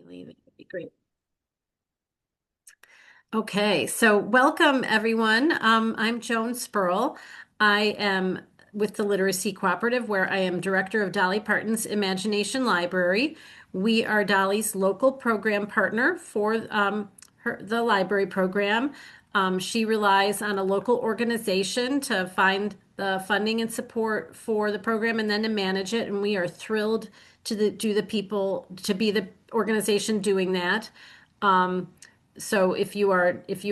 That would be great. Okay, so welcome everyone. I'm Joan Spurl. I am with the Literacy Cooperative, where I am director of Dolly Parton's Imagination Library. We are Dolly's local program partner for the library program. She relies on a local organization to find the funding and support for the program and then to manage it. And we are thrilled to be the organization doing that. So if you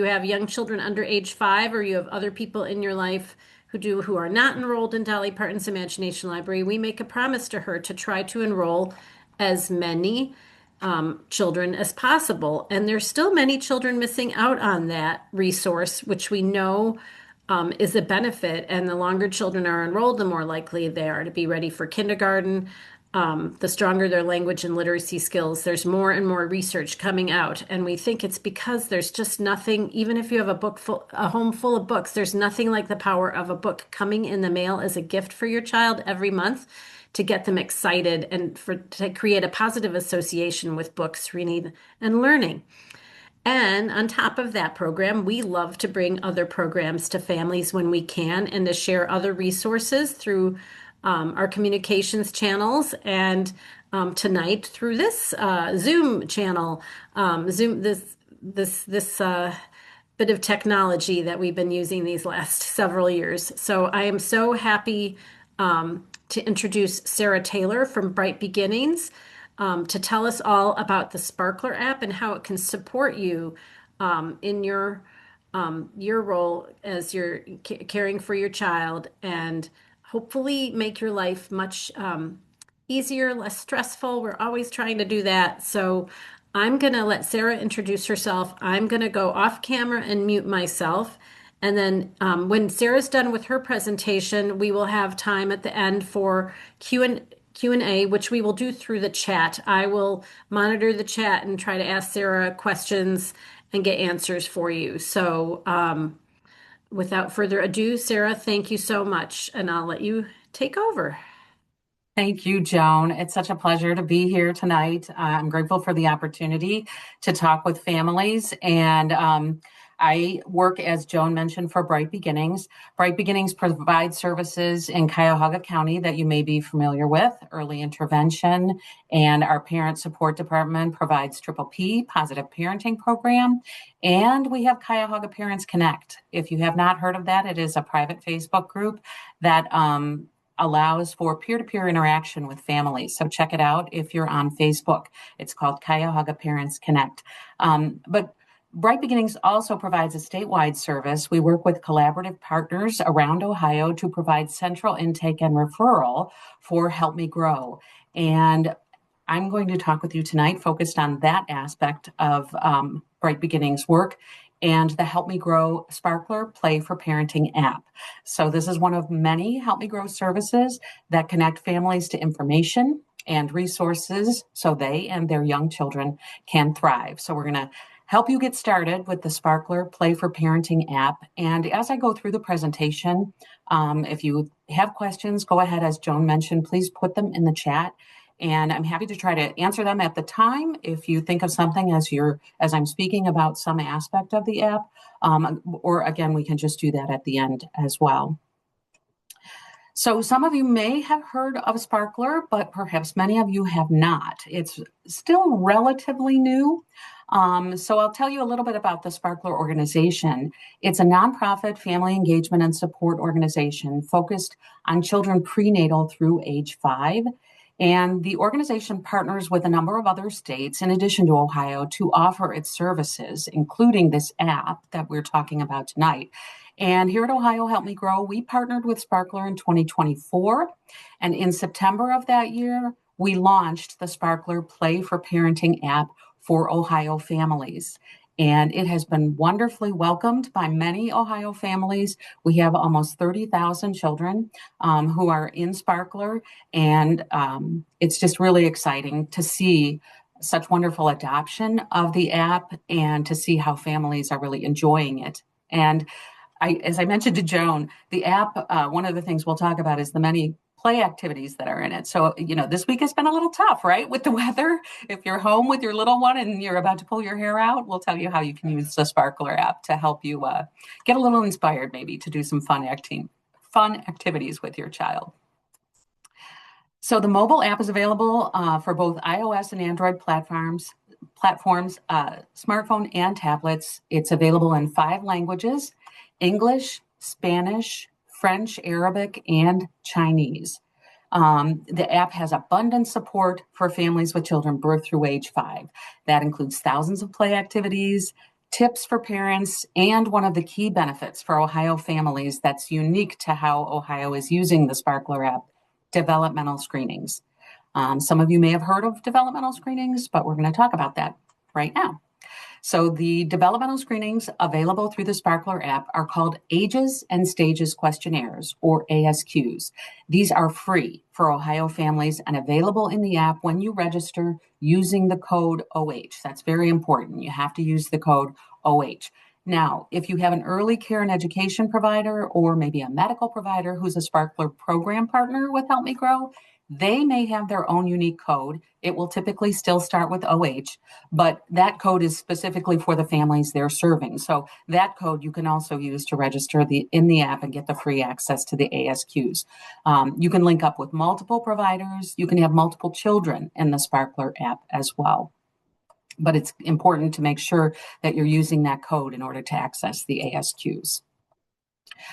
have young children under age 5 or you have other people in your life who are not enrolled in Dolly Parton's Imagination Library, we make a promise to her to try to enroll as many children as possible. And there's still many children missing out on that resource, which we know is a benefit. And the longer children are enrolled, the more likely they are to be ready for kindergarten. The stronger their language and literacy skills. There's more and more research coming out, and we think it's because there's just nothing, even if you have a home full of books, there's nothing like the power of a book coming in the mail as a gift for your child every month to get them excited and to create a positive association with books, reading, and learning. And on top of that program, we love to bring other programs to families when we can and to share other resources through our communications channels and tonight through this Zoom channel, this bit of technology that we've been using these last several years. So I am so happy to introduce Sarah Taylor from Bright Beginnings to tell us all about the Sparkler app and how it can support you in your role as you're caring for your child and hopefully make your life much easier, less stressful. We're always trying to do that. So I'm going to let Sarah introduce herself. I'm going to go off camera and mute myself. And then when Sarah's done with her presentation, we will have time at the end for Q&A, which we will do through the chat. I will monitor the chat and try to ask Sarah questions and get answers for you. So without further ado, Sarah, thank you so much, and I'll let you take over. Thank you, Joan. It's such a pleasure to be here tonight. I'm grateful for the opportunity to talk with families. And I work, as Joan mentioned, for Bright Beginnings. Bright Beginnings provides services in Cuyahoga County that you may be familiar with, early intervention, and our parent support department provides Triple P, Positive Parenting Program, and we have Cuyahoga Parents Connect. If you have not heard of that, it is a private Facebook group that allows for peer-to-peer interaction with families. So check it out if you're on Facebook. It's called Cuyahoga Parents Connect. But Bright Beginnings also provides a statewide service. We work with collaborative partners around Ohio to provide central intake and referral for Help Me Grow. And I'm going to talk with you tonight focused on that aspect of Bright Beginnings work and the Help Me Grow Sparkler Play for Parenting app. So this is one of many Help Me Grow services that connect families to information and resources so they and their young children can thrive. So we're going to help you get started with the Sparkler Play for Parenting app. And as I go through the presentation, if you have questions, go ahead, as Joan mentioned, please put them in the chat. And I'm happy to try to answer them at the time. If you think of something as I'm speaking about some aspect of the app, or again, we can just do that at the end as well. So some of you may have heard of Sparkler, but perhaps many of you have not. It's still relatively new. So I'll tell you a little bit about the Sparkler organization. It's a nonprofit family engagement and support organization focused on children prenatal through age 5. And the organization partners with a number of other states, in addition to Ohio, to offer its services, including this app that we're talking about tonight. And here at Ohio Help Me Grow, we partnered with Sparkler in 2024. And in September of that year, we launched the Sparkler Play for Parenting app for Ohio families. And it has been wonderfully welcomed by many Ohio families. We have almost 30,000 children who are in Sparkler, and it's just really exciting to see such wonderful adoption of the app and to see how families are really enjoying it. And as I mentioned to Joan, the app, one of the things we'll talk about is the many play activities that are in it. So, this week has been a little tough, right? With the weather. If you're home with your little one and you're about to pull your hair out, we'll tell you how you can use the Sparkler app to help you get a little inspired, maybe to do some fun activities with your child. So the mobile app is available for both iOS and Android platforms, smartphone and tablets. It's available in 5 languages: English, Spanish, French, Arabic, and Chinese. The app has abundant support for families with children birth through age 5. That includes thousands of play activities, tips for parents, and one of the key benefits for Ohio families that's unique to how Ohio is using the Sparkler app: developmental screenings. Some of you may have heard of developmental screenings, but we're going to talk about that right now. So the developmental screenings available through the Sparkler app are called Ages and Stages Questionnaires, or ASQs. These are free for Ohio families and available in the app when you register using the code OH. That's very important. You have to use the code OH. Now, if you have an early care and education provider or maybe a medical provider who's a Sparkler program partner with Help Me Grow, they may have their own unique code. It will typically still start with OH, but that code is specifically for the families they're serving. So that code you can also use to register in the app and get the free access to the ASQs. You can link up with multiple providers. You can have multiple children in the Sparkler app as well. But it's important to make sure that you're using that code in order to access the ASQs.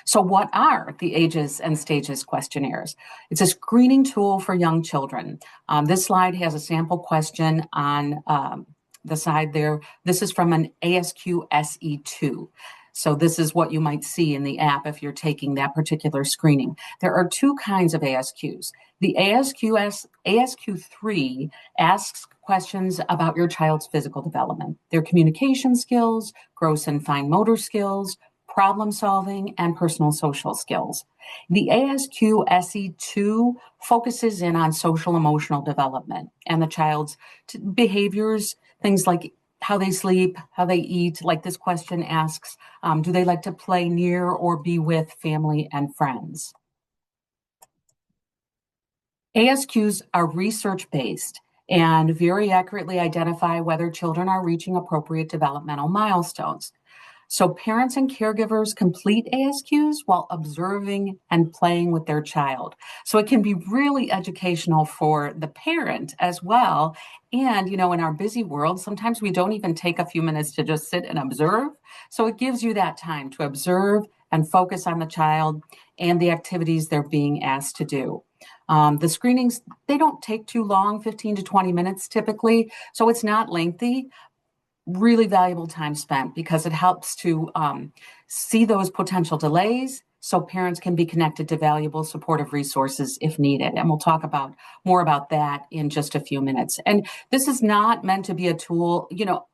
So what are the Ages and Stages questionnaires? It's a screening tool for young children. This slide has a sample question on the side there. This is from an ASQ SE2. So this is what you might see in the app if you're taking that particular screening. There are 2 kinds of ASQs. The ASQ3 asks questions about your child's physical development, their communication skills, gross and fine motor skills, problem solving, and personal social skills. The ASQ SE2 focuses in on social emotional development and the child's behaviors, things like how they sleep, how they eat. Like this question asks, do they like to play near or be with family and friends? ASQs are research-based and very accurately identify whether children are reaching appropriate developmental milestones. So parents and caregivers complete ASQs while observing and playing with their child. So it can be really educational for the parent as well. And, in our busy world, sometimes we don't even take a few minutes to just sit and observe. So it gives you that time to observe and focus on the child and the activities they're being asked to do. The screenings, they don't take too long, 15 to 20 minutes typically. So it's not lengthy. Really valuable time spent because it helps to see those potential delays so parents can be connected to valuable supportive resources if needed. And we'll talk more about that in just a few minutes. And this is not meant to be a tool.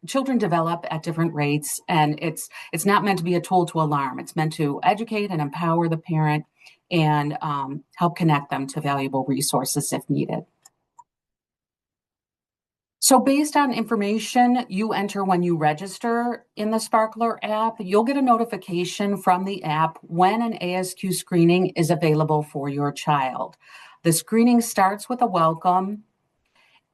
Children develop at different rates, and it's not meant to be a tool to alarm. It's meant to educate and empower the parent and help connect them to valuable resources if needed. So based on information you enter when you register in the Sparkler app, you'll get a notification from the app when an ASQ screening is available for your child. The screening starts with a welcome,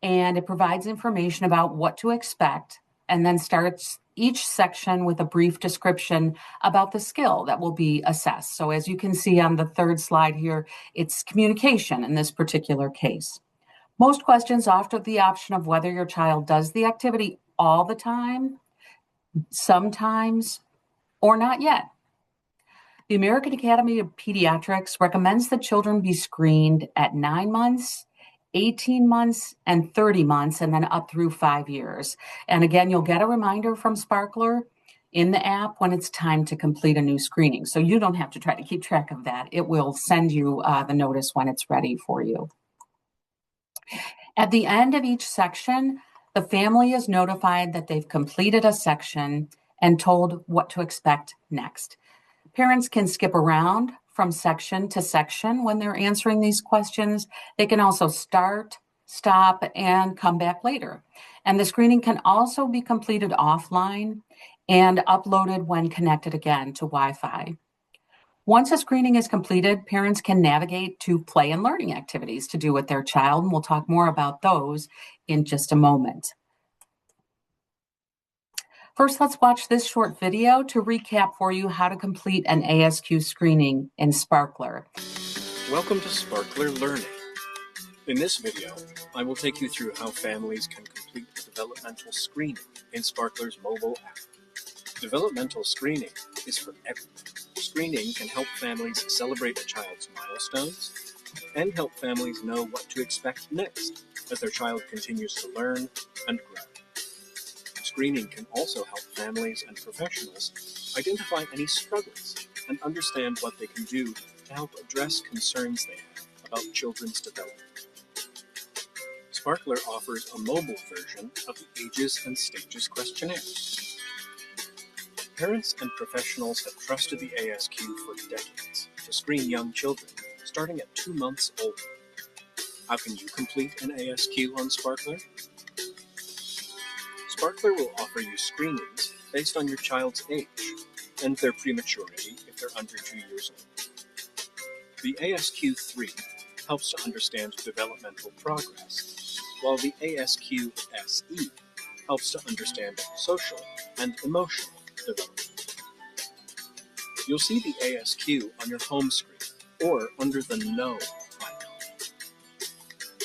and it provides information about what to expect, and then starts each section with a brief description about the skill that will be assessed. So as you can see on the 3rd slide here, it's communication in this particular case. Most questions offer the option of whether your child does the activity all the time, sometimes, or not yet. The American Academy of Pediatrics recommends that children be screened at 9 months, 18 months, and 30 months, and then up through 5 years. And again, you'll get a reminder from Sparkler in the app when it's time to complete a new screening. So you don't have to try to keep track of that. It will send you the notice when it's ready for you. At the end of each section, the family is notified that they've completed a section and told what to expect next. Parents can skip around from section to section when they're answering these questions. They can also start, stop, and come back later. And the screening can also be completed offline and uploaded when connected again to Wi-Fi. Once a screening is completed, parents can navigate to play and learning activities to do with their child, and we'll talk more about those in just a moment. First, let's watch this short video to recap for you how to complete an ASQ screening in Sparkler. Welcome to Sparkler Learning. In this video, I will take you through how families can complete the developmental screening in Sparkler's mobile app. Developmental screening is for everyone. Screening can help families celebrate a child's milestones and help families know what to expect next as their child continues to learn and grow. Screening can also help families and professionals identify any struggles and understand what they can do to help address concerns they have about children's development. Sparkler offers a mobile version of the Ages and Stages questionnaire. Parents and professionals have trusted the ASQ for decades to screen young children starting at 2 months old. How can you complete an ASQ on Sparkler? Sparkler will offer you screenings based on your child's age and their prematurity if they're under 2 years old. The ASQ-3 helps to understand developmental progress, while the ASQ-SE helps to understand social and emotional development. You'll see the ASQ on your home screen or under the No icon.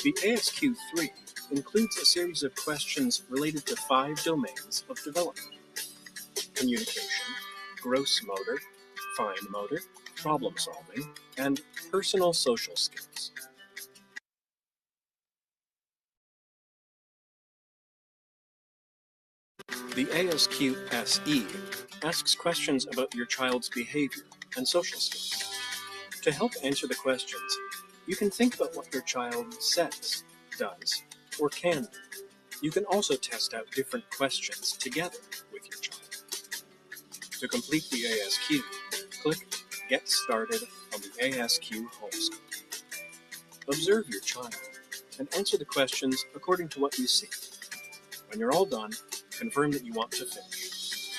The ASQ-3 includes a series of questions related to 5 domains of development: communication, gross motor, fine motor, problem solving, and personal social skills. The ASQ-SE asks questions about your child's behavior and social skills. To help answer the questions, you can think about what your child says, does, or can do. You can also test out different questions together with your child. To complete the ASQ, click Get Started on the ASQ home screen. Observe your child and answer the questions according to what you see. When you're all done, confirm that you want to finish.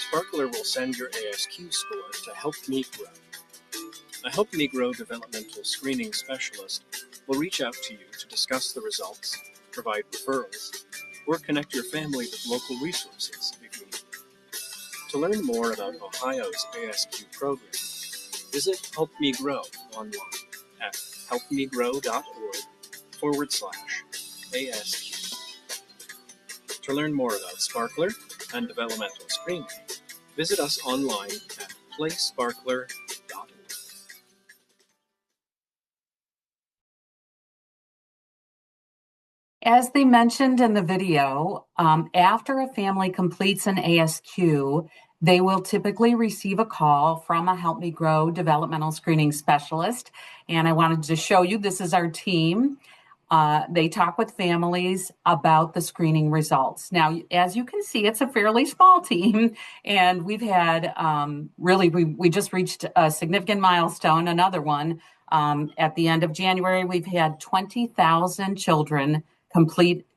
Sparkler will send your ASQ score to Help Me Grow. A Help Me Grow developmental screening specialist will reach out to you to discuss the results, provide referrals, or connect your family with local resources if you need. To learn more about Ohio's ASQ program, visit Help Me Grow online at helpmegrow.org/ASQ. To learn more about Sparkler and developmental screening, visit us online at playsparkler.org. As they mentioned in the video, after a family completes an ASQ, they will typically receive a call from a Help Me Grow developmental screening specialist. And I wanted to show you, this is our team. They talk with families about the screening results. Now, as you can see, it's a fairly small team, and we've had we just reached a significant milestone, another one. At the end of January, we've had 20,000 children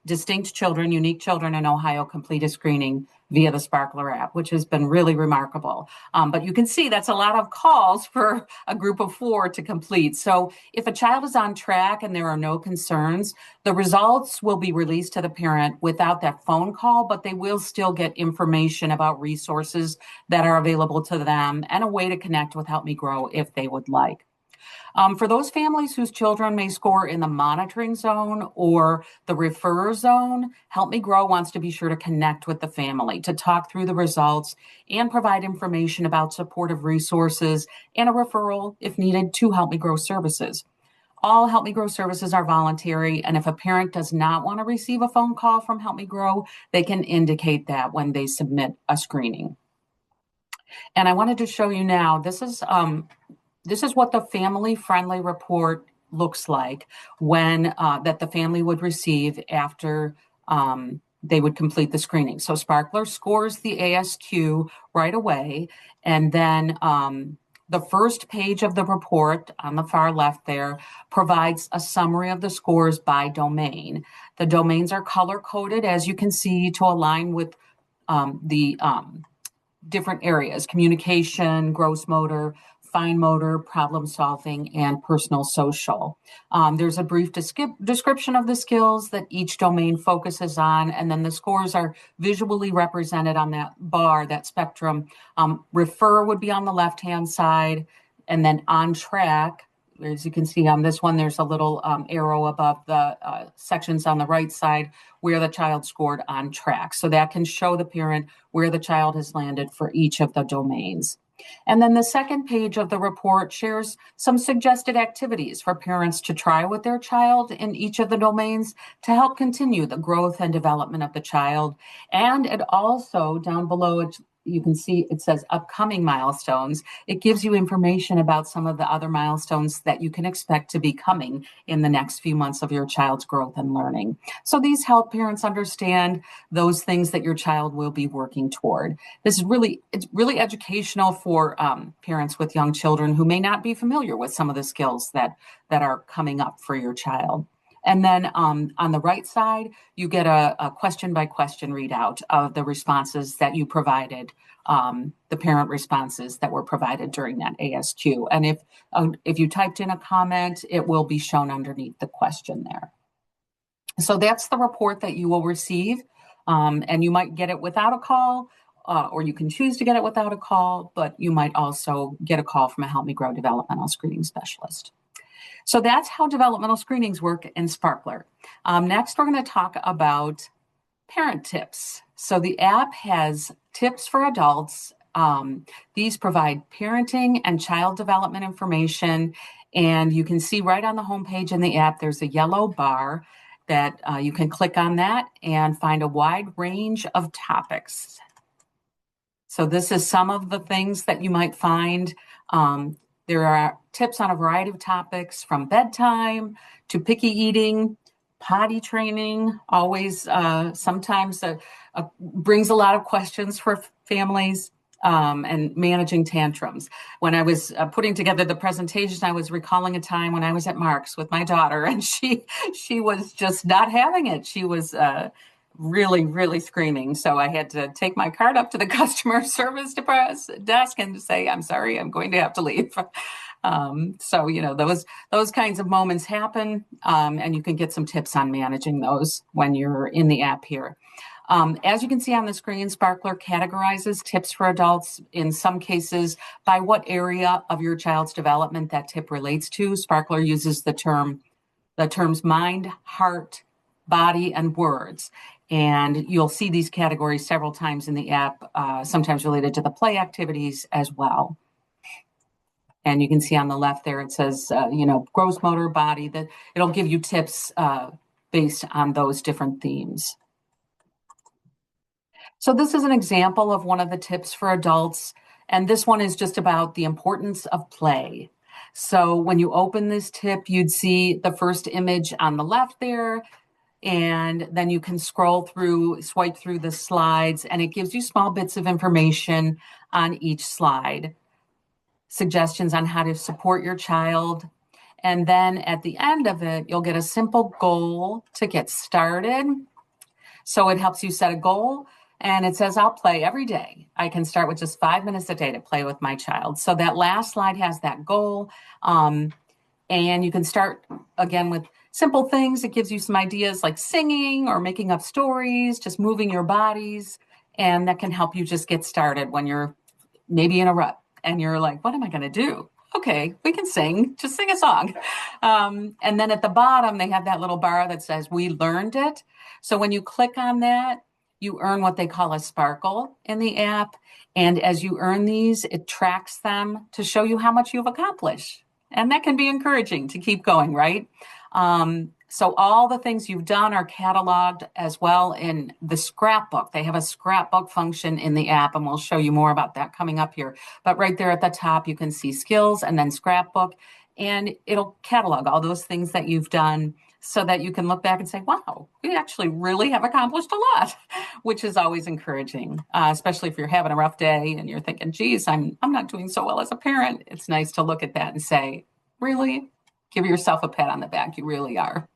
distinct children, unique children in Ohio complete a screening via the Sparkler app, which has been really remarkable. But you can see that's a lot of calls for a group of 4 to complete. So if a child is on track and there are no concerns, the results will be released to the parent without that phone call, but they will still get information about resources that are available to them and a way to connect with Help Me Grow if they would like. For those families whose children may score in the monitoring zone or the refer zone, Help Me Grow wants to be sure to connect with the family to talk through the results and provide information about supportive resources and a referral, if needed, to Help Me Grow services. All Help Me Grow services are voluntary, and if a parent does not want to receive a phone call from Help Me Grow, they can indicate that when they submit a screening. And I wanted to show you now, this is what the family-friendly report looks like when that the family would receive after they would complete the screening. So Sparkler scores the ASQ right away, and then the first page of the report on the far left there provides a summary of the scores by domain. The domains are color-coded, as you can see, to align with the different areas: communication, gross motor, fine motor, problem solving, and personal social. There's a brief description of the skills that each domain focuses on, and then the scores are visually represented on that bar, that spectrum. Refer would be on the left-hand side, and then on track, as you can see on this one, there's a little arrow above the sections on the right side where the child scored on track. So that can show the parent where the child has landed for each of the domains. And then the second page of the report shares some suggested activities for parents to try with their child in each of the domains to help continue the growth and development of the child. And it also, down below, you can see it says upcoming milestones. It gives you information about some of the other milestones that you can expect to be coming in the next few months of your child's growth and learning. So these help parents understand those things that your child will be working toward. It's really educational for parents with young children who may not be familiar with some of the skills that are coming up for your child. And then on the right side, you get a question by question readout of the responses that you provided, the parent responses that were provided during that ASQ. And if you typed in a comment, it will be shown underneath the question there. So that's the report that you will receive. And you might get it without a call, or you can choose to get it without a call, but you might also get a call from a Help Me Grow developmental screening specialist. So that's how developmental screenings work in Sparkler. Next, we're going to talk about parent tips. So the app has tips for adults. These provide parenting and child development information. And you can see right on the homepage in the app, there's a yellow bar that you can click on that and find a wide range of topics. So this is some of the things that you might find. There are tips on a variety of topics from bedtime to picky eating, potty training, always sometimes brings a lot of questions for families, and managing tantrums. When I was putting together the presentation, I was recalling a time when I was at Mark's with my daughter, and she was just not having it. She was really, really screaming. So I had to take my card up to the customer service desk and say, I'm sorry, I'm going to have to leave. So, you know, those kinds of moments happen, and you can get some tips on managing those when you're in the app here. As you can see on the screen, Sparkler categorizes tips for adults in some cases by what area of your child's development that tip relates to. Sparkler uses the terms mind, heart, body, and words. And you'll see these categories several times in the app, sometimes related to the play activities as well. And you can see on the left there, it says, gross motor, body, that it'll give you tips based on those different themes. So this is an example of one of the tips for adults. And this one is just about the importance of play. So when you open this tip, you'd see the first image on the left there. And then you can swipe through the slides, and it gives you small bits of information on each slide, suggestions on how to support your child. And then at the end of it, you'll get a simple goal to get started. So it helps you set a goal, and it says, I'll play every day. I can start with just 5 minutes a day to play with my child. So that last slide has that goal. And you can start again with simple things. It gives you some ideas like singing or making up stories, just moving your bodies. And that can help you just get started when you're maybe in a rut and you're like, what am I going to do? Okay, we can sing, just sing a song. And then at the bottom, they have that little bar that says, we learned it. So when you click on that, you earn what they call a sparkle in the app. And as you earn these, it tracks them to show you how much you've accomplished. And that can be encouraging to keep going, right? So all the things you've done are cataloged as well in the scrapbook. They have a scrapbook function in the app, and we'll show you more about that coming up here. But right there at the top, you can see skills and then scrapbook, and it'll catalog all those things that you've done so that you can look back and say, wow, we actually really have accomplished a lot, which is always encouraging, especially if you're having a rough day and you're thinking, geez, I'm not doing so well as a parent. It's nice to look at that and say, really? Give yourself a pat on the back. You really are.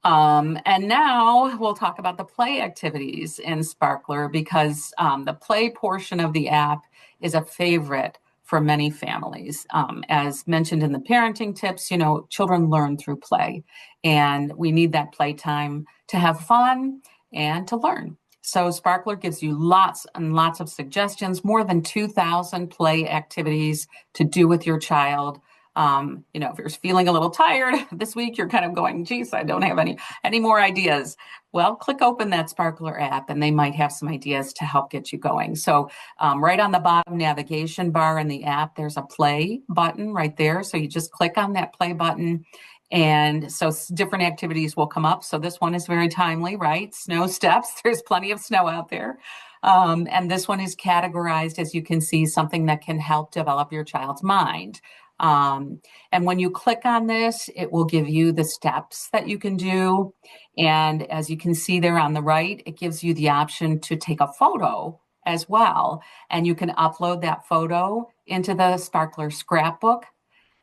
And now we'll talk about the play activities in Sparkler, because the play portion of the app is a favorite for many families. As mentioned in the parenting tips, children learn through play, and we need that playtime to have fun and to learn. So Sparkler gives you lots and lots of suggestions, more than 2,000 play activities to do with your child. If you're feeling a little tired this week, you're kind of going, geez, I don't have any more ideas. Well, click open that Sparkler app and they might have some ideas to help get you going. So right on the bottom navigation bar in the app, there's a play button right there. So you just click on that play button. And so different activities will come up. So this one is very timely, right? Snow steps. There's plenty of snow out there. And this one is categorized, as you can see, something that can help develop your child's mind. And when you click on this, it will give you the steps that you can do. And as you can see there on the right, it gives you the option to take a photo as well. And you can upload that photo into the Sparkler scrapbook.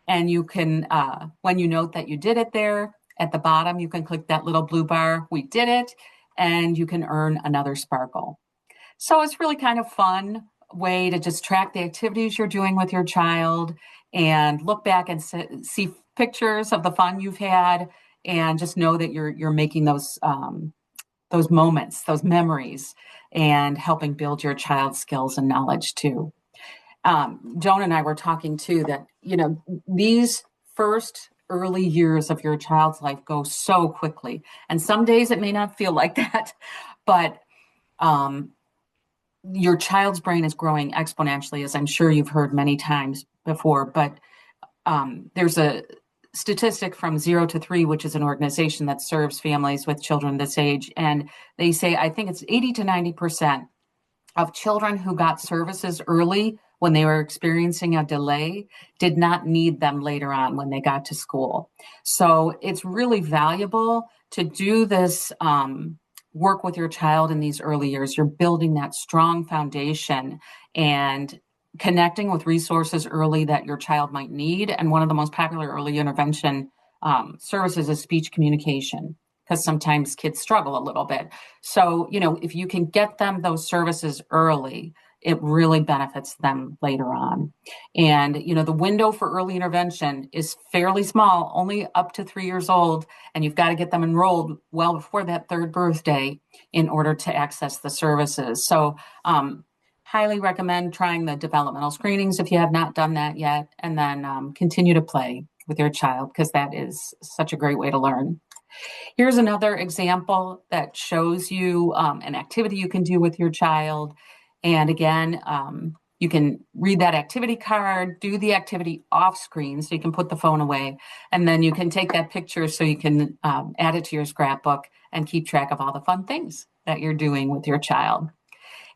And you can, when you note that you did it there, at the bottom, you can click that little blue bar, we did it, and you can earn another sparkle. So it's really kind of fun way to just track the activities you're doing with your child and look back and see pictures of the fun you've had, and just know that you're making those moments, those memories, and helping build your child's skills and knowledge too. Joan and I were talking too that, these first early years of your child's life go so quickly. And some days it may not feel like that, but your child's brain is growing exponentially, as I'm sure you've heard many times before. But there's a statistic from 0 to 3, which is an organization that serves families with children this age. And they say, I think it's 80 to 90% of children who got services early when they were experiencing a delay did not need them later on when they got to school. So it's really valuable to do this work with your child in these early years. You're building that strong foundation and connecting with resources early that your child might need. And one of the most popular early intervention services is speech communication, because sometimes kids struggle a little bit. So, if you can get them those services early, it really benefits them later on. And, the window for early intervention is fairly small, only up to 3 years old. And you've got to get them enrolled well before that third birthday in order to access the services. So, highly recommend trying the developmental screenings if you have not done that yet, and then continue to play with your child, because that is such a great way to learn. Here's another example that shows you an activity you can do with your child. And again, you can read that activity card, do the activity off screen so you can put the phone away, and then you can take that picture so you can add it to your scrapbook and keep track of all the fun things that you're doing with your child.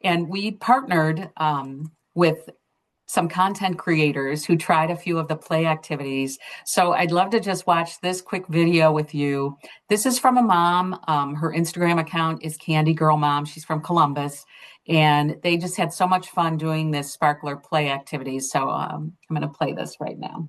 And we partnered with some content creators who tried a few of the play activities. So I'd love to just watch this quick video with you. This is from a mom. Her Instagram account is Candy Girl Mom. She's from Columbus. And they just had so much fun doing this Sparkler play activities. So I'm going to play this right now.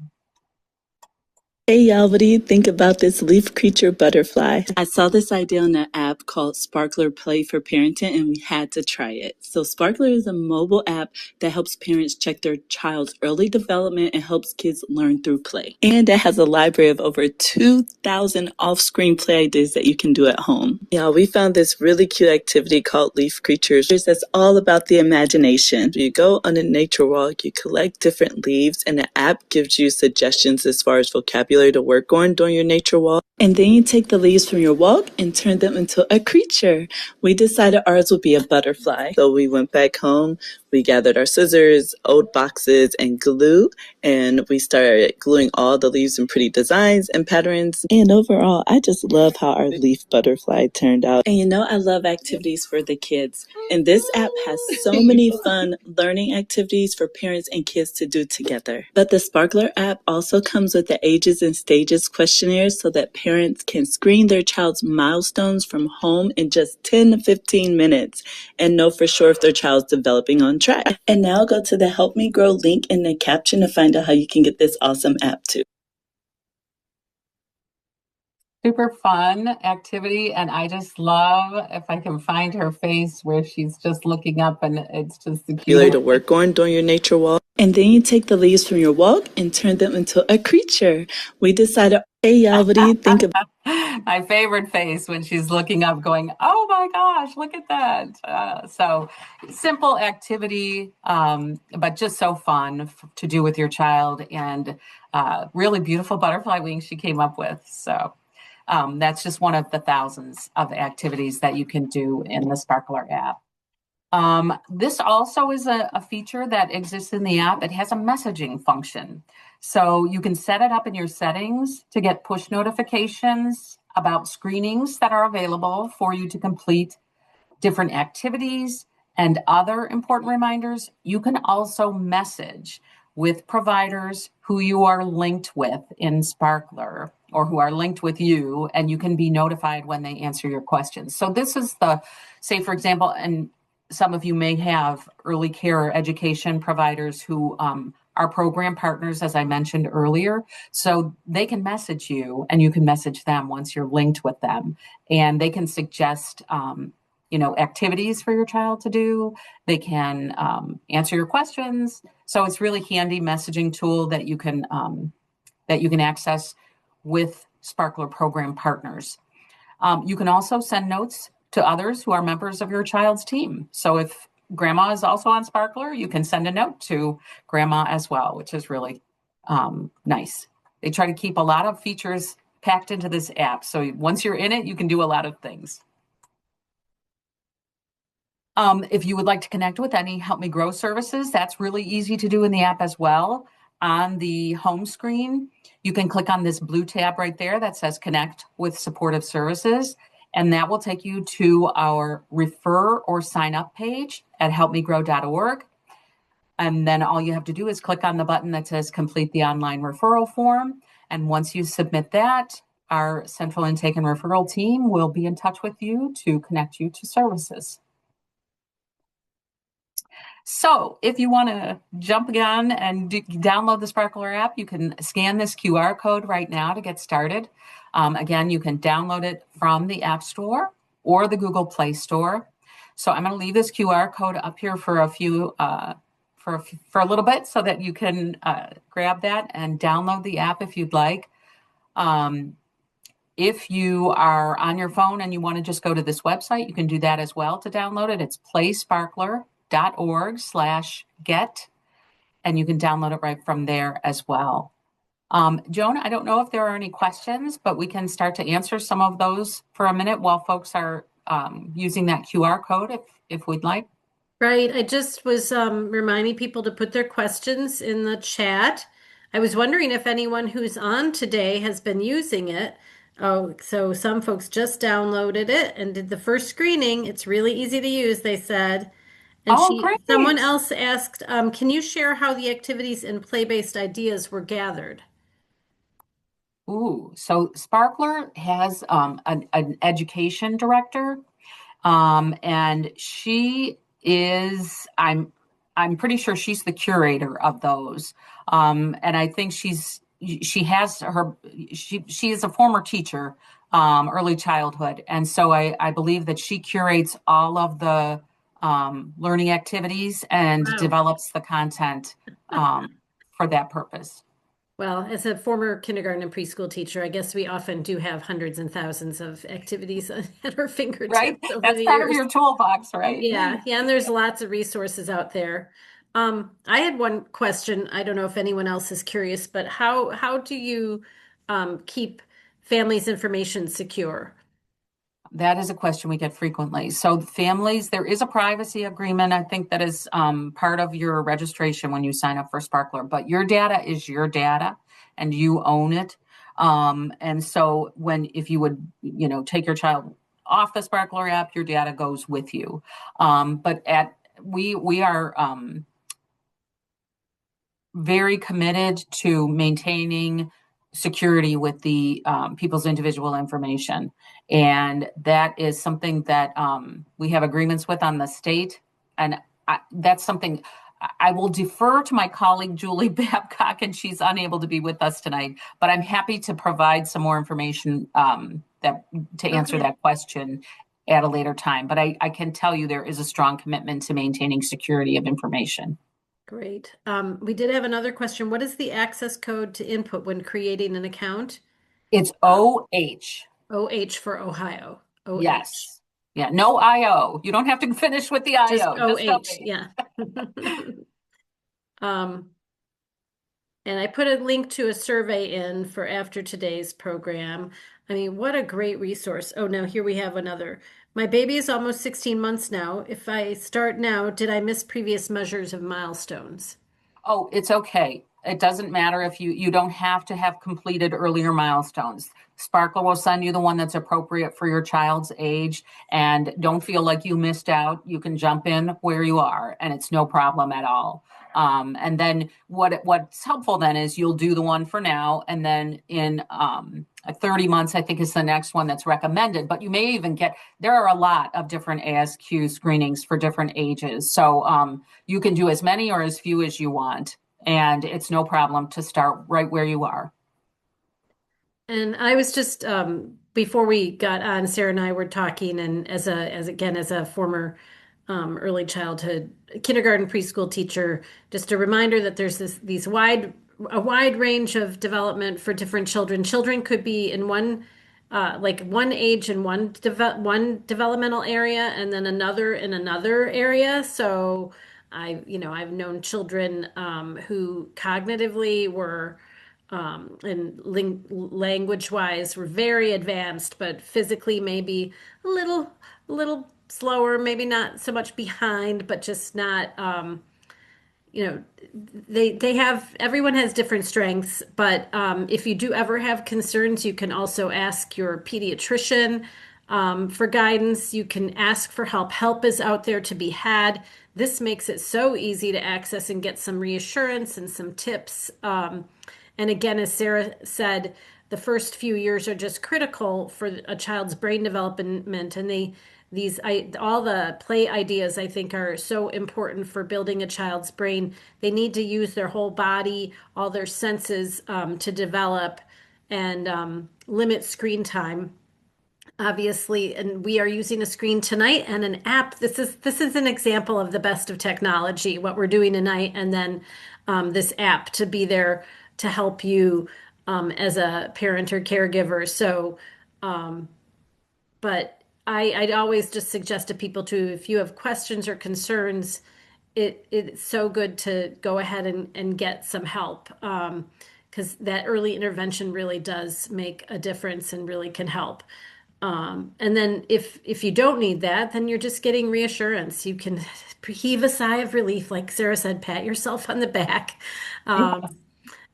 Hey y'all, what do you think about this leaf creature butterfly? I saw this idea on an app called Sparkler Play for Parenting, and we had to try it. So Sparkler is a mobile app that helps parents check their child's early development and helps kids learn through play. And it has a library of over 2,000 off-screen play ideas that you can do at home. Y'all, we found this really cute activity called Leaf Creatures that's all about the imagination. You go on a nature walk, you collect different leaves, and the app gives you suggestions as far as vocabulary to work on during your nature walk. And then you take the leaves from your walk and turn them into a creature. We decided ours would be a butterfly. So we went back home, we gathered our scissors, old boxes, and glue, and we started gluing all the leaves in pretty designs and patterns. And overall, I just love how our leaf butterfly turned out. And I love activities for the kids. And this app has so many fun learning activities for parents and kids to do together. But the Sparkler app also comes with the ages and stages questionnaires so that parents can screen their child's milestones from home in just 10 to 15 minutes and know for sure if their child's developing on track. And now go to the Help Me Grow link in the caption to find out how you can get this awesome app too. super fun activity. And I just love if I can find her face where she's just looking up and it's just the cutest. To work on during your nature walk. And then you take the leaves from your walk and turn them into a creature. We decided, hey, y'all, what do you think about My favorite face when she's looking up going, oh my gosh, look at that. So simple activity, but just so fun to do with your child, and really beautiful butterfly wings she came up with. So that's just one of the thousands of activities that you can do in the Sparkler app. This also is a feature that exists in the app. It has a messaging function. So you can set it up in your settings to get push notifications about screenings that are available for you to complete, different activities, and other important reminders. You can also message with providers who you are linked with in Sparkler or who are linked with you, and you can be notified when they answer your questions. So this is say, for example, and some of you may have early care education providers who are program partners, as I mentioned earlier. So they can message you and you can message them once you're linked with them, and they can suggest activities for your child to do. They can answer your questions. So it's really handy messaging tool that you can access with Sparkler program partners. You can also send notes to others who are members of your child's team. So if grandma is also on Sparkler, you can send a note to grandma as well, which is really nice. They try to keep a lot of features packed into this app. So once you're in it, you can do a lot of things. If you would like to connect with any Help Me Grow services, that's really easy to do in the app as well. On the home screen, you can click on this blue tab right there that says Connect with Supportive Services, and that will take you to our refer or sign up page at helpmegrow.org. And then all you have to do is click on the button that says Complete the online referral form. And once you submit that, our central intake and referral team will be in touch with you to connect you to services. So if you want to jump again and download the Sparkler app, you can scan this QR code right now to get started. Again, you can download it from the App Store or the Google Play Store. So I'm going to leave this QR code up here for a little bit so that you can grab that and download the app if you'd like. If you are on your phone and you want to just go to this website, you can do that as well to download it. It's playsparkler.org/get, and you can download it right from there as well. Joan, I don't know if there are any questions, but we can start to answer some of those for a minute while folks are using that QR code if we'd like. Right. I just was reminding people to put their questions in the chat. I was wondering if anyone who's on today has been using it. Oh, so some folks just downloaded it and did the first screening. It's really easy to use, they said. And Oh, great. someone else asked, can you share how the activities and play-based ideas were gathered? Ooh, so Sparkler has an education director, and she is, I'm pretty sure she's the curator of those. And I think she is a former teacher, early childhood. And so I believe that she curates all of the learning activities and Wow. develops the content for that purpose. Well, as a former kindergarten and preschool teacher, I guess we often do have hundreds and thousands of activities at our fingertips Right? over That's the part years. of your toolbox, right? Yeah, and there's lots of resources out there. I had one question. I don't know if anyone else is curious, but how do you keep families' information secure? That is a question we get frequently. So families, there is a privacy agreement, I think that is part of your registration when you sign up for Sparkler, but your data is your data and you own it. And so if you would, take your child off the Sparkler app, your data goes with you. But we are very committed to maintaining security with the people's individual information. And that is something that we have agreements with on the state. And that's something I will defer to my colleague Julie Babcock, and she's unable to be with us tonight, but I'm happy to provide some more information that to answer Okay, that question at a later time. But I can tell you there is a strong commitment to maintaining security of information. great. We did have another question. What is the access code to input when creating an account? It's Uh, OH. OH for Ohio. OH. Yes. Yeah, no IO. You don't have to finish with the Just IO, just OH, OH. yeah. Um, and I put a link to a survey in for after today's program. I mean, what a great resource. Oh, now here we have another. My baby is almost 16 months now. If I start now, did I miss previous measures of milestones? Oh, it's okay. It doesn't matter if you don't have to have completed earlier milestones. Sparkle will send you the one that's appropriate for your child's age, and don't feel like you missed out. You can jump in where you are, and it's no problem at all. And then what's helpful then is you'll do the one for now, and then in 30 months, I think is the next one that's recommended. But you may even get there are a lot of different ASQ screenings for different ages, so you can do as many or as few as you want, and it's no problem to start right where you are. And I was just before we got on, Sarah and I were talking, and as a former early childhood kindergarten preschool teacher, just a reminder that there's these a wide range of development for different children. Children could be in like one age in one developmental area, and then another in another area. So I've known children who cognitively were and language wise were very advanced, but physically maybe a little slower, maybe not so much behind, but just not, you know, they have everyone has different strengths, but if you do ever have concerns, you can also ask your pediatrician for guidance. You can ask for help. Help is out there to be had. This makes it so easy to access and get some reassurance and some tips. And again, as Sarah said, the first few years are just critical for a child's brain development, and all the play ideas I think are so important for building a child's brain. They need to use their whole body, all their senses to develop and limit screen time obviously, and we are using a screen tonight and an app. This is an example of the best of technology, what we're doing tonight, and then this app to be there to help you as a parent or caregiver. So, but I'd always just suggest to people to, if you have questions or concerns, it's so good to go ahead and get some help. Because that early intervention really does make a difference and really can help. And then if you don't need that, then you're just getting reassurance. You can heave a sigh of relief, like Sarah said, pat yourself on the back.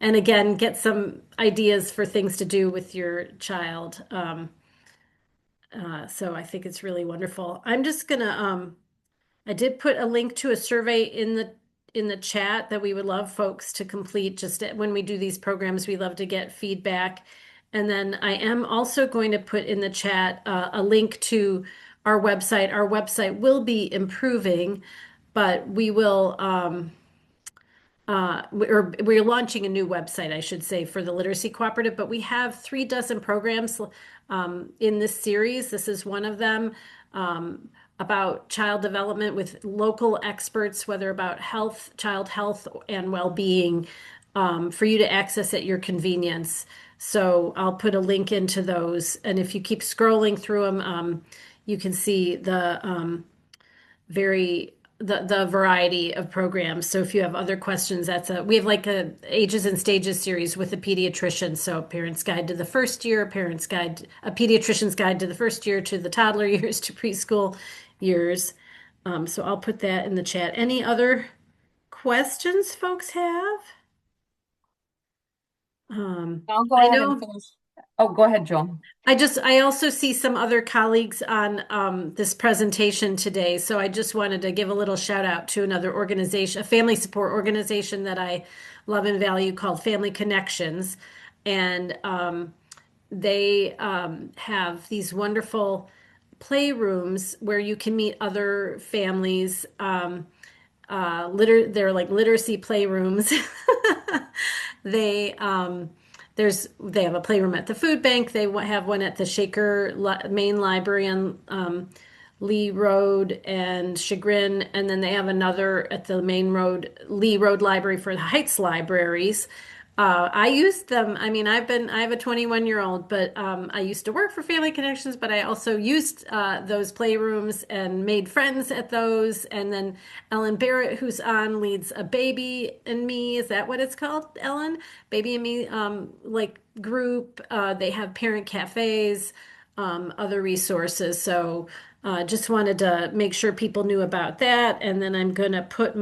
And again, get some ideas for things to do with your child. So I think it's really wonderful. I'm just gonna I did put a link to a survey in the chat that we would love folks to complete. Just when we do these programs, we love to get feedback. And then I am also going to put in the chat a link to our website. Our website will be improving, but we will we're launching a new website, I should say, for the Literacy Cooperative, but we have 3 dozen programs in this series. This is one of them about child development with local experts, whether about health, child health, and well-being, for you to access at your convenience. So I'll put a link into those, and if you keep scrolling through them, you can see very the variety of programs. So if you have other questions, we have like a ages and stages series with a pediatrician. So parent's guide to the first year, a pediatrician's guide to the first year, to the toddler years, to preschool years. So I'll put that in the chat. Any other questions folks have? I'll go I ahead and know finish. Oh, go ahead, Joan. I also see some other colleagues on this presentation today. So I just wanted to give a little shout out to another organization, a family support organization that I love and value called Family Connections. And they have these wonderful playrooms where you can meet other families they're like literacy playrooms. They they have a playroom at the food bank. They have one at the Shaker main library on Lee Road and Chagrin, and then they have another at the main road Lee Road Library for the Heights libraries. I used them. I mean, I have a 21-year-old, but I used to work for Family Connections, but I also used those playrooms and made friends at those. And then Ellen Barrett, who's on, leads a Baby and Me. Is that what it's called, Ellen? Baby and Me, like group. They have parent cafes, other resources. So just wanted to make sure people knew about that. And then I'm going to put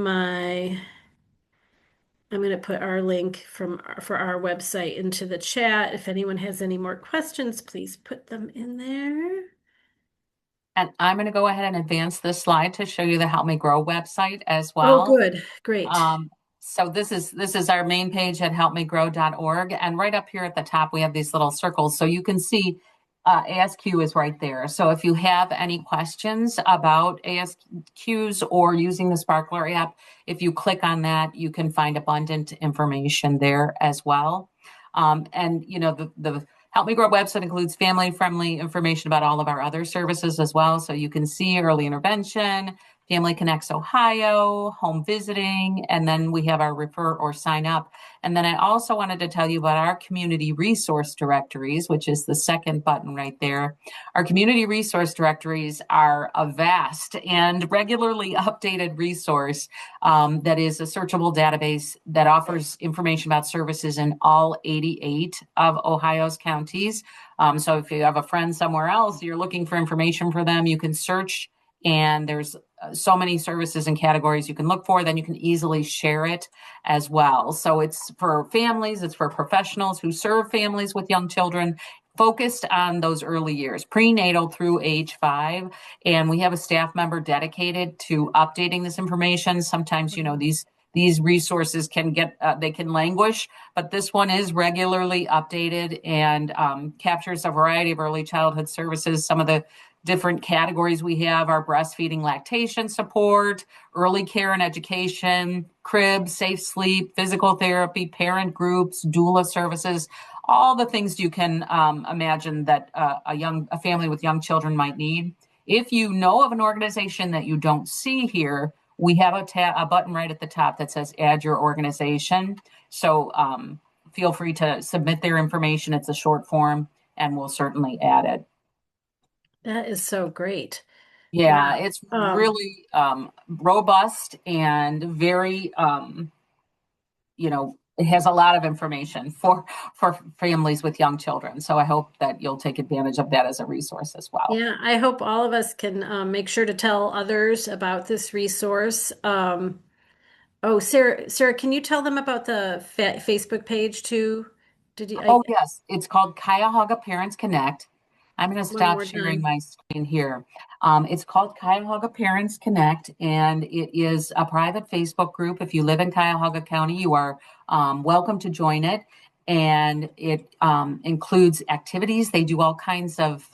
our link for our website into the chat. If anyone has any more questions, please put them in there. And I'm going to go ahead and advance this slide to show you the Help Me Grow website as Oh, well. good. Great. So this is our main page at helpmegrow.org. And right up here at the top, we have these little circles. So you can see ASQ is right there. So if you have any questions about ASQs or using the Sparkler app, if you click on that, you can find abundant information there as well. And you know, the Help Me Grow website includes family-friendly information about all of our other services as well. So you can see early intervention, Family Connects Ohio, home visiting, and then we have our refer or sign up. And then I also wanted to tell you about our community resource directories, which is the second button right there. Our community resource directories are a vast and regularly updated resource that is a searchable database that offers information about services in all 88 of Ohio's counties. So if you have a friend somewhere else, you're looking for information for them, you can search, and there's so many services and categories you can look for, then you can easily share it as well. So it's for families, it's for professionals who serve families with young children, focused on those early years, prenatal through age 5. And we have a staff member dedicated to updating this information. Sometimes, you know, these resources can get, they can languish, but this one is regularly updated and captures a variety of early childhood services. Some of the different categories we have are breastfeeding, lactation support, early care and education, crib, safe sleep, physical therapy, parent groups, doula services, all the things you can imagine that a family with young children might need. If you know of an organization that you don't see here, we have a button right at the top that says add your organization. So feel free to submit their information. It's a short form and we'll certainly add it. That is so great. Yeah, Wow. it's really robust and very, you know, it has a lot of information for families with young children. So I hope that you'll take advantage of that as a resource as well. Yeah, I hope all of us can make sure to tell others about this resource. Oh, Sarah, can you tell them about the Facebook page too? Did you, Oh, yes, it's called Cuyahoga Parents Connect. I'm going to one stop more sharing time? my screen here. It's called Cuyahoga Parents Connect, and it is a private Facebook group. If you live in Cuyahoga County, you are welcome to join it. And it includes activities. They do all kinds of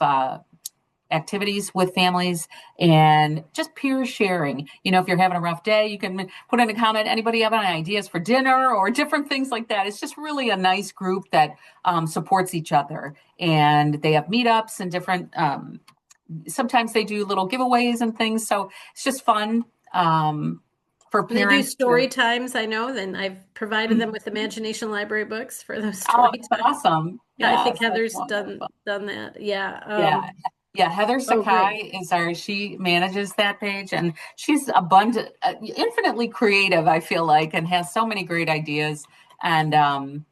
activities with families and just peer sharing. You know, if you're having a rough day, you can put in a comment. Anybody have any ideas for dinner or different things like that? It's just really a nice group that supports each other. And they have meetups and different, sometimes they do little giveaways and things. So it's just fun for They do parents to. story times, I know. Then I've provided them with Imagination Library books for those Oh, story that's times. awesome. Yeah, I think Yes, that's Heather's wonderful. done that. Yeah. Yeah. Yeah, Heather Oh, great. Sakai she manages that page and she's abundant, infinitely creative, I feel like, and has so many great ideas and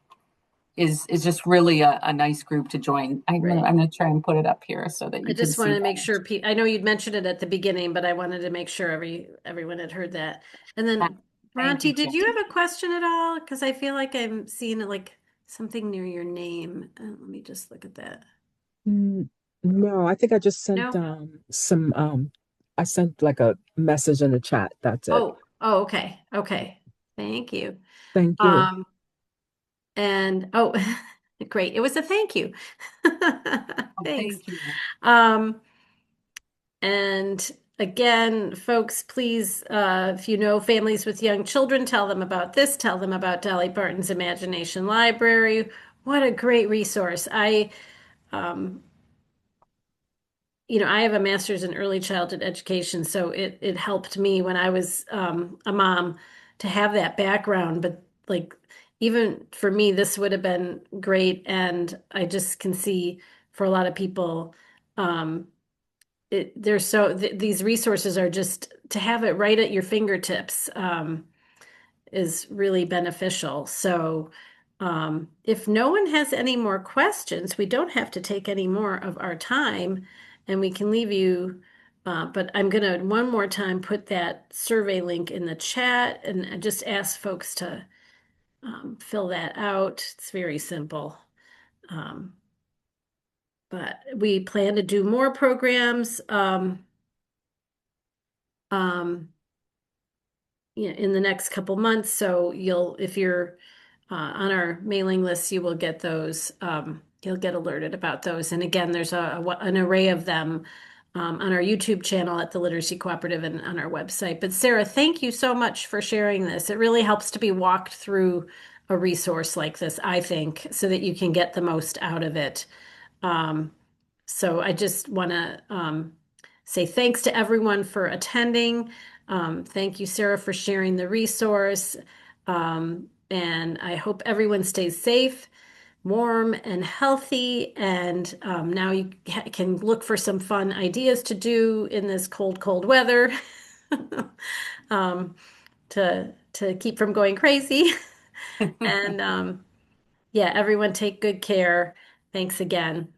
is just really a nice group to join. Right. I'm gonna try and put it up here so that I you can just see wanted to make that. sure I know you'd mentioned it at the beginning, but I wanted to make sure everyone had heard that. And then Thank Bronte, you, did Jen. you have a question at all? Because I feel like I'm seeing like something near your name. Let me just look at that. Mm, No, I think I just sent No? some I sent like a message in the chat. That's it. Oh, okay. Okay. Thank you. Thank you. Um, and great. It was a thank you. Oh, Thanks. thank you. Um, and again, folks, please, if you know families with young children, tell them about this. Tell them about Dolly Parton's Imagination Library. What a great resource. Um, I have a master's in early childhood education, so it helped me when I was a mom to have that background. But like even for me, this would have been great, and I just can see for a lot of people, um, they're so these resources are just to have it right at your fingertips. Is really beneficial. So, if no one has any more questions, we don't have to take any more of our time and we can leave you. But I'm going to one more time put that survey link in the chat and just ask folks to fill that out. It's very simple. Um, but we plan to do more programs. Um, in the next couple months. So if you're on our mailing list, you will get those. You'll get alerted about those. And again, there's an array of them on our YouTube channel at the Literacy Cooperative and on our website. But Sarah, thank you so much for sharing this. It really helps to be walked through a resource like this, I think, so that you can get the most out of it. Um, so I just want to say thanks to everyone for attending. Thank you, Sarah, for sharing the resource. And I hope everyone stays safe, warm, and healthy. And now you can look for some fun ideas to do in this cold, cold weather um, to keep from going crazy. And yeah, everyone take good care. Thanks again.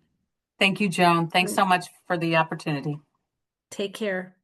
Thank you, Joan. Thanks so much for the opportunity. Take care.